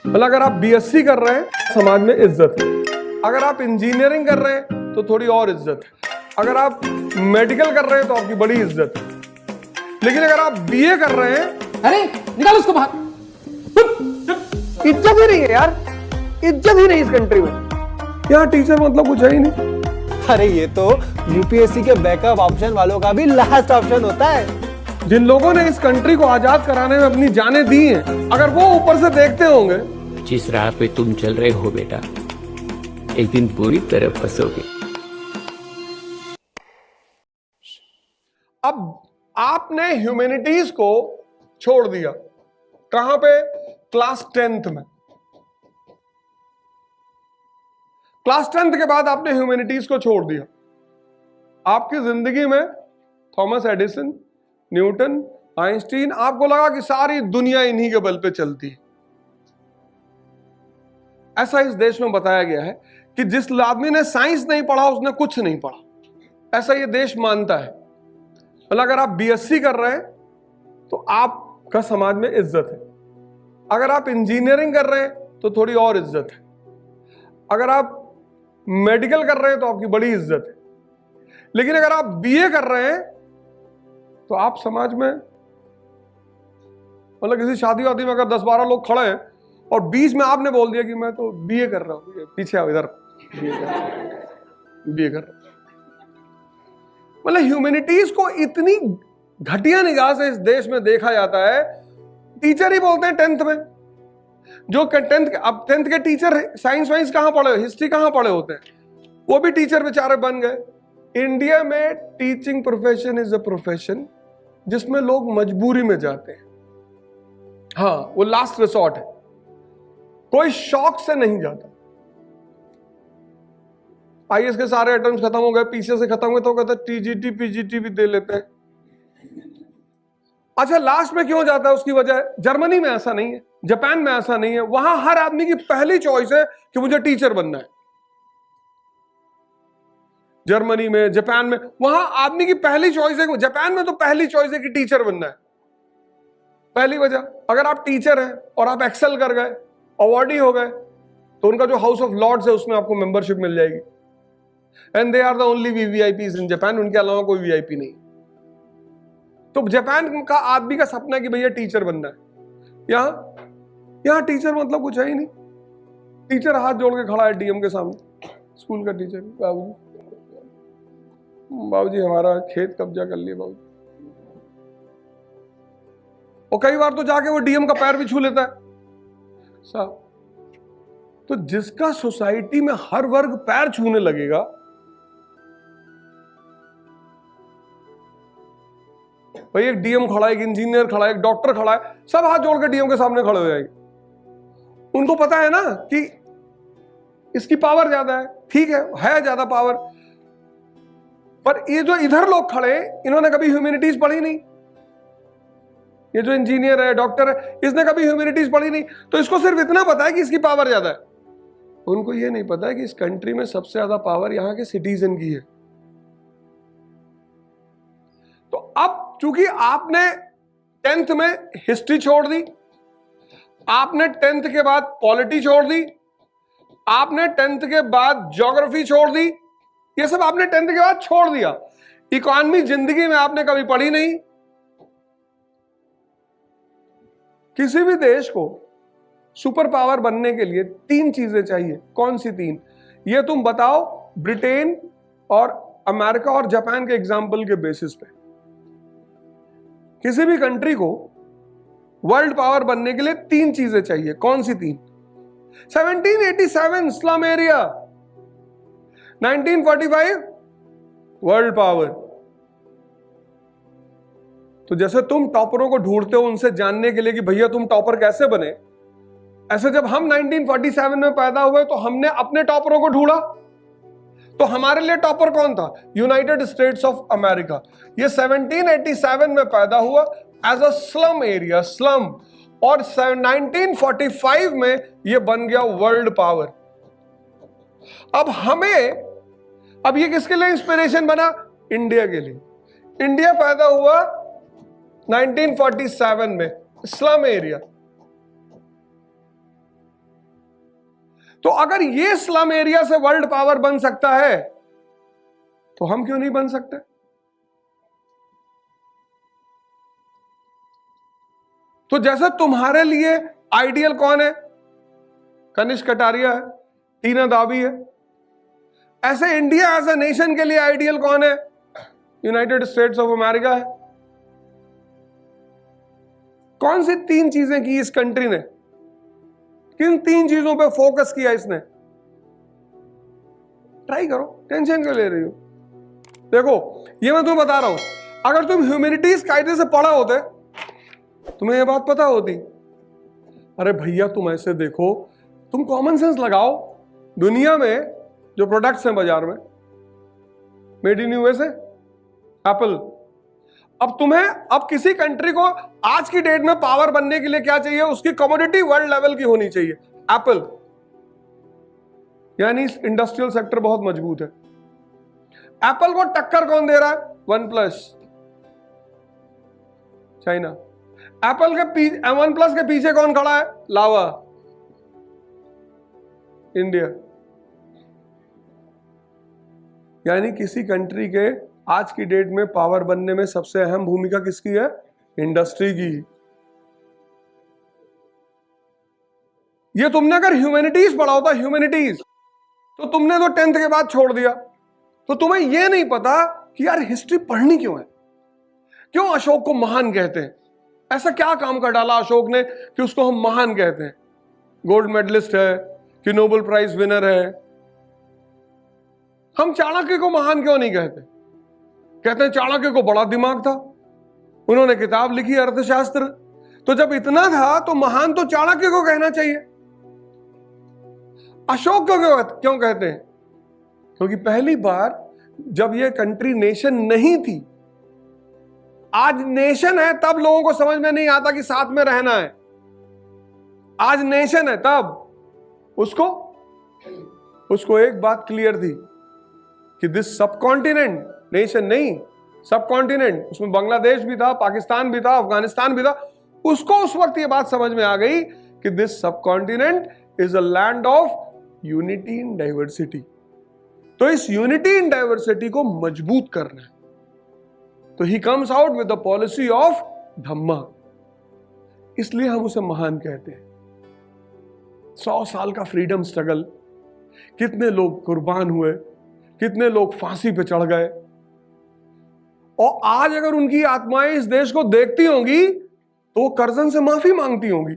मतलब अगर आप बीएससी कर रहे हैं समाज में इज्जत है, अगर आप इंजीनियरिंग कर रहे हैं तो थोड़ी और इज्जत है, अगर आप मेडिकल कर रहे हैं तो आपकी बड़ी इज्जत है, लेकिन अगर आप बीए कर रहे हैं, अरे निकाल उसको बाहर। इज्जत ही नहीं है यार, इज्जत ही नहीं इस कंट्री में। यहाँ टीचर मतलब कुछ है ही नहीं। अरे ये तो यूपीएससी के बैकअप ऑप्शन वालों का भी लास्ट ऑप्शन होता है। जिन लोगों ने इस कंट्री को आजाद कराने में अपनी जानें दी हैं, अगर वो ऊपर से देखते होंगे। जिस राह पे तुम चल रहे हो बेटा, एक दिन बुरी तरह फंसोगे। अब आपने ह्यूमैनिटीज को छोड़ दिया, कहां पे? क्लास 10th में। क्लास 10th के बाद आपने ह्यूमैनिटीज को छोड़ दिया। आपकी जिंदगी में थॉमस एडिसन, न्यूटन, आइंस्टीन, आपको लगा कि सारी दुनिया इन्हीं के बल पे चलती है। ऐसा इस देश में बताया गया है कि जिस आदमी ने साइंस नहीं पढ़ा उसने कुछ नहीं पढ़ा, ऐसा ये देश मानता है। मतलब अगर आप बीएससी कर रहे हैं तो आपका समाज में इज्जत है, अगर आप इंजीनियरिंग कर रहे हैं तो थोड़ी और इज्जत है, अगर आप मेडिकल कर रहे हैं तो आपकी बड़ी इज्जत है, लेकिन अगर आप बीए कर रहे हैं तो आप समाज में, मतलब किसी शादी वादी में अगर 10-12 लोग खड़े हैं और बीच में आपने बोल दिया कि मैं तो बीए कर रहा हूं, पीछे आओ इधर, बीए कर रहा हूं। मतलब ह्यूमैनिटीज को इतनी घटिया निगाह से इस देश में देखा जाता है। टीचर ही बोलते हैं 10th में, जो 10th के टीचर साइंस वाइंस कहां पढ़े, हिस्ट्री कहां पढ़े होते हैं, वो भी टीचर बेचारे बन गए। इंडिया में teaching profession is a profession जिसमें लोग मजबूरी में जाते हैं। हाँ, वो लास्ट रिसोर्ट है, कोई शौक से नहीं जाता। आईएएस के सारे अटेम्प्ट खत्म हो गए, पीसीएस से खत्म हुए तो कहता टीजीटी पीजीटी भी दे लेते हैं। अच्छा, लास्ट में क्यों जाता है? उसकी वजह है, जर्मनी में ऐसा नहीं है, जापान में ऐसा नहीं है। वहां हर आदमी की पहली चॉइस है कि मुझे टीचर बनना है। जर्मनी में, जापान में, वहां आदमी की पहली चॉइस है। जापान में तो पहली चॉइस है कि टीचर बनना है। पहली वजह, अगर आप टीचर हैं और आप एक्सेल कर गए, अवार्डी हो गए, तो उनका जो हाउस ऑफ लॉर्ड्स है उसमें आपको मेंबरशिप मिल जाएगी। And they are the only VVIPs in Japan, उनके अलावा कोई वीआईपी नहीं। तो जापान का आदमी का सपना है कि भैया टीचर बनना है। यहां टीचर मतलब कुछ है ही नहीं। टीचर हाथ जोड़ के खड़ा है डीएम के सामने, स्कूल का टीचर, बाबूजी हमारा खेत कब्जा कर लिया बाबूजी। और कई बार तो जाके वो डीएम का पैर भी छू लेता है साहब। तो जिसका सोसाइटी में हर वर्ग पैर छूने लगेगा, भाई एक डीएम खड़ा है, एक इंजीनियर खड़ा है, एक डॉक्टर खड़ा है, सब हाथ जोड़ के डीएम के सामने खड़े हो जाएंगे। उनको पता है ना कि इसकी पावर ज्यादा है, ठीक है ज्यादा पावर, पर ये जो इधर लोग खड़े हैं इन्होंने कभी ह्यूमैनिटीज पढ़ी नहीं। ये जो इंजीनियर है, डॉक्टर है, इसने कभी ह्यूमैनिटीज पढ़ी नहीं, तो इसको सिर्फ इतना पता है कि इसकी पावर ज्यादा है। उनको ये नहीं पता है कि इस कंट्री में सबसे ज्यादा पावर यहाँ के सिटीजन की है। तो अब चूंकि आपने 10th में हिस्ट्री छोड़ दी, आपने 10th के बाद पॉलिटी छोड़ दी, आपने 10th के बाद ज्योग्राफी छोड़ दी, ये सब आपने 10th के बाद छोड़ दिया। इकोनॉमी जिंदगी में आपने कभी पढ़ी नहीं। किसी भी देश को सुपर पावर बनने के लिए 3 चीजें चाहिए। कौन सी 3? ये तुम बताओ ब्रिटेन और अमेरिका और जापान के एग्जाम्पल के बेसिस पे। किसी भी कंट्री को वर्ल्ड पावर बनने के लिए 3 चीजें चाहिए। कौन सी 3? 1787 स्लम एरिया, 1945 वर्ल्ड पावर। तो जैसे तुम टॉपरों को ढूंढते हो उनसे जानने के लिए कि भैया तुम टॉपर कैसे बने, ऐसे जब हम 1947 में पैदा हुए तो हमने अपने टॉपरों को ढूंढा। तो हमारे लिए टॉपर कौन था? United States of America. ये 1787 में पैदा हुआ as a slum area, slum, और 1945 में ये बन गया वर्ल्ड पावर। अब ये किसके लिए इंस्पिरेशन बना? इंडिया के लिए। इंडिया पैदा हुआ 1947 में, स्लम एरिया। तो अगर ये स्लम एरिया से वर्ल्ड पावर बन सकता है तो हम क्यों नहीं बन सकते? तो जैसे तुम्हारे लिए आइडियल कौन है? कनिष्क कटारिया है, टीना दावी है। ऐसे इंडिया एज ए नेशन के लिए आइडियल कौन है? यूनाइटेड स्टेट्स ऑफ अमेरिका है। कौन सी 3 चीजें की इस कंट्री ने? किन 3 चीजों पे फोकस किया इसने? ट्राई करो, टेंशन क्यों ले रही हो? देखो, ये मैं तुम्हें बता रहा हूं, अगर तुम ह्यूमैनिटीज कायदे से पढ़ा होते, तुम्हें ये बात पता होती। अरे भैया, तुम ऐसे देखो, तुम कॉमन सेंस लगाओ। दुनिया में जो प्रोडक्ट्स हैं बाजार में, मेड इन यूएसए, एप्पल। अब किसी कंट्री को आज की डेट में पावर बनने के लिए क्या चाहिए? उसकी कमोडिटी वर्ल्ड लेवल की होनी चाहिए, एप्पल। यानी इंडस्ट्रियल सेक्टर बहुत मजबूत है। एप्पल को टक्कर कौन दे रहा है? One plus, China. एप्पल के वन प्लस के पीछे कौन खड़ा है? लावा, इंडिया। यानी किसी कंट्री के आज की डेट में पावर बनने में सबसे अहम भूमिका किसकी है? इंडस्ट्री की। ये तुमने अगर ह्यूमैनिटीज पढ़ा होता, ह्यूमैनिटीज, तो तुमने तो 10th के बाद छोड़ दिया। तो तुम्हें यह नहीं पता कि यार हिस्ट्री पढ़नी क्यों है, क्यों अशोक को महान कहते हैं, ऐसा क्या काम कर डाला अशोक ने कि उसको हम महान कहते हैं? गोल्ड मेडलिस्ट है कि नोबेल प्राइज विनर है। हम चाणक्य को महान क्यों नहीं कहते? कहते हैं चाणक्य को बड़ा दिमाग था, उन्होंने किताब लिखी अर्थशास्त्र। तो जब इतना था तो महान तो चाणक्य को कहना चाहिए। अशोक को क्यों कहते हैं? क्योंकि पहली बार जब यह कंट्री नेशन नहीं थी, आज नेशन है, तब लोगों को समझ में नहीं आता कि साथ में रहना है। आज नेशन है तब उसको एक बात क्लियर थी कि दिस सब कॉन्टिनेंट, नेशन नहीं, सब कॉन्टिनेंट, उसमें बांग्लादेश भी था, पाकिस्तान भी था, अफगानिस्तान भी था। उसको उस वक्त ये बात समझ में आ गई कि दिस सब continent is a land of unity in diversity. तो इस यूनिटी इन डाइवर्सिटी को मजबूत करना है। तो he comes out with the policy of Dhamma, इसलिए हम उसे महान कहते हैं। 100 साल का फ्रीडम स्ट्रगल, कितने लोग कुर्बान हुए, कितने लोग फांसी पे चढ़ गए, और आज अगर उनकी आत्माएं इस देश को देखती होंगी तो वो कर्जन से माफी मांगती होंगी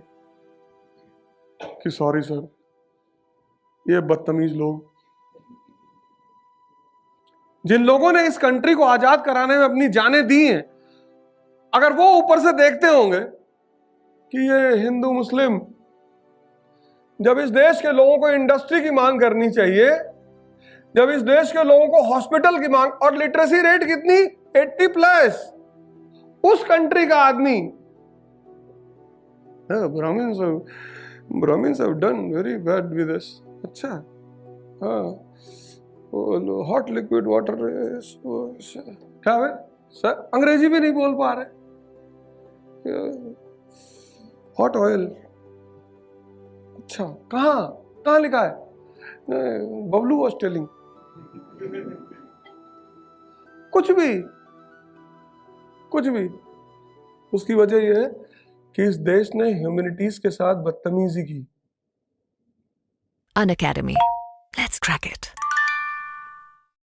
कि सॉरी सर, ये बदतमीज लोग, जिन लोगों ने इस कंट्री को आजाद कराने में अपनी जानें दी हैं, अगर वो ऊपर से देखते होंगे कि ये हिंदू मुस्लिम, जब इस देश के लोगों को इंडस्ट्री की मांग करनी चाहिए, जब इस देश के लोगों को हॉस्पिटल की मांग, और लिटरेसी रेट कितनी 80+, उस कंट्री का आदमी, Brahmins have done very bad with us. अच्छा, हाँ, हॉट लिक्विड वाटर, क्या है सर? अंग्रेजी भी नहीं बोल पा रहे। हॉट ऑयल, अच्छा, कहां लिखा है? Bablu was telling. कुछ भी। उसकी वजह यह है कि इस देश ने ह्यूमैनिटीज के साथ बदतमीजी की। An Academy. Let's crack it.